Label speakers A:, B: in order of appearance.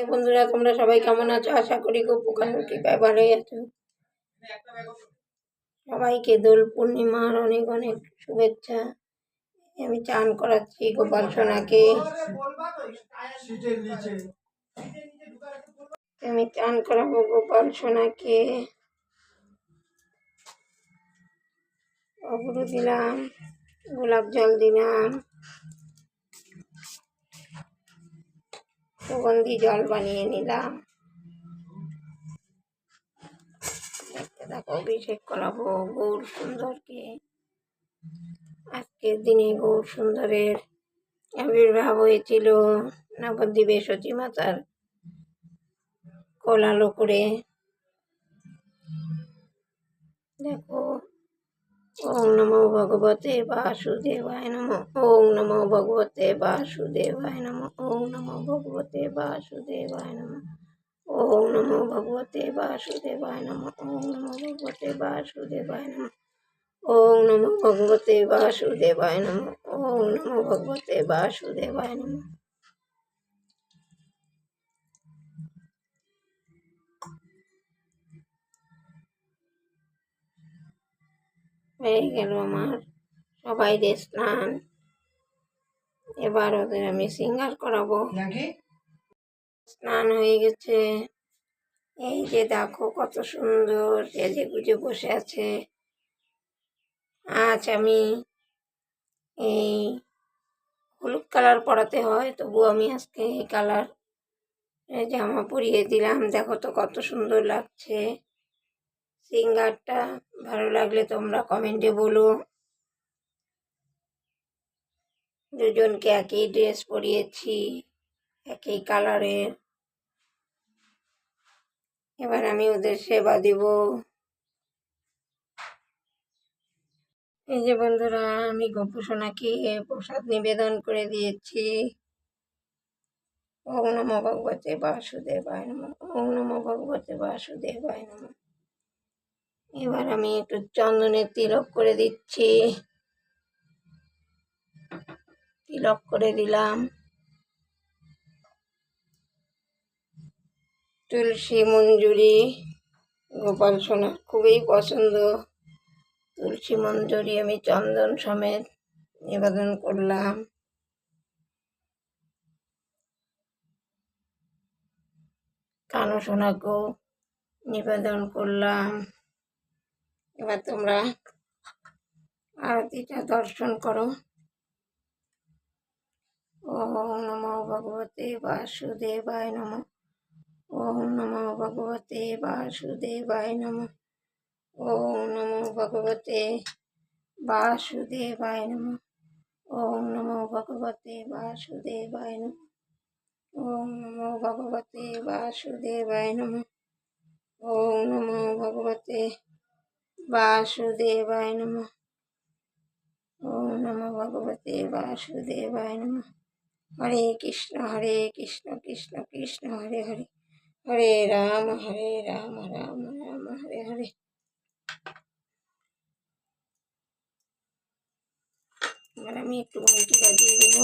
A: বন্ধুরা, তোমরা সবাই কেমন আছো? আশা করি খুব পোকানোর কৃপায় ভালোই আছো। সবাইকে দোল পূর্ণিমার অনেক অনেক শুভেচ্ছা। আমি চান করাচ্ছি গোপাল সোনাকে। আমি চান করাবো গোপাল সোনাকে। অগুরু দিলাম, গোলাপ জল দিলাম, সুগন্ধি জল বানিয়ে নিলাম। দেখো, অভিষেক করাবো গৌর সুন্দরকে। আজকের দিনে গৌর সুন্দরের আবির্ভাব হয়েছিল নবদ্বীপে সতী মাতার কোল আলো করে। দেখো, ওম নমো ভগবতে বাসুদেবায় নমঃ। ওম নমো ভগবতে বাসুদেবায় নমঃ। ওম নমো ভগবতে বাসুদেবায় নমঃ। ওম নমো ভগবতে বাসুদেবায় নমঃ। ওম নমো ভগবতে বাসুদেবায় নমঃ। ওম নমো ভগবতে বাসুদেবায় নমঃ। ওম নমো ভগবতে বাসুদেবায় নমঃ। হয়ে গেল আমার সবাইদের স্নান। এবার ওদের আমি সিঙ্গার করাবো। স্নান হয়ে গেছে। এই যে দেখো কত সুন্দর সেজে গুজে বসে আছে। আজ আমি এই হলুদ কালার পরাতে হয়, তবু আমি আজকে এই কালার জামা পরিয়ে দিলাম। দেখো তো কত সুন্দর লাগছে সিঙ্গারটা। ভালো লাগলে তোমরা কমেন্টে বলো। দুজনকে একই ড্রেস পরিয়েছি, একই কালারের। এবার আমি ওদের সেবা দিব। এই যে বন্ধুরা, আমি গোপু সোনাকে প্রসাদ নিবেদন করে দিয়েছি। ওম নমো ভগবতে বাসুদেবায় নমঃ। ওম নমো ভগবতে বাসুদেবায় নমঃ। এবার আমি একটু চন্দনের তিলক করে দিচ্ছি। তিলক করে দিলাম। তুলসী মঞ্জুরি গোপাল সোনার খুবই পছন্দ। তুলসী মঞ্জুরি আমি চন্দন সমেত নিবেদন করলাম। কানো সোনাকেও নিবেদন করলাম। এবার তোমরা আরতিটা দর্শন করো। ওম নমো ভগবতে বাসুদেবায় নমঃ। ওম নমো ভগবতে বাসুদেবায় নমঃ। ওম নমো ভগবতে বাসুদেবায় নমঃ। ওম নমো ভগবতে বাসুদেবায় নমঃ। ওম নমো ভগবতে বাসুদেবায় নমঃ। ওম নমো ভগবতে বাসুদেবায় নমঃ। ওম নমো ভগবতে বাসুদেবায় নমঃ। হরে কৃষ্ণ কৃষ্ণ কৃষ্ণ হরে হরে, হরে রাম রাম রাম হরে হরে। এবার আমি একটু ঘন্টি বাজিয়ে দেবো।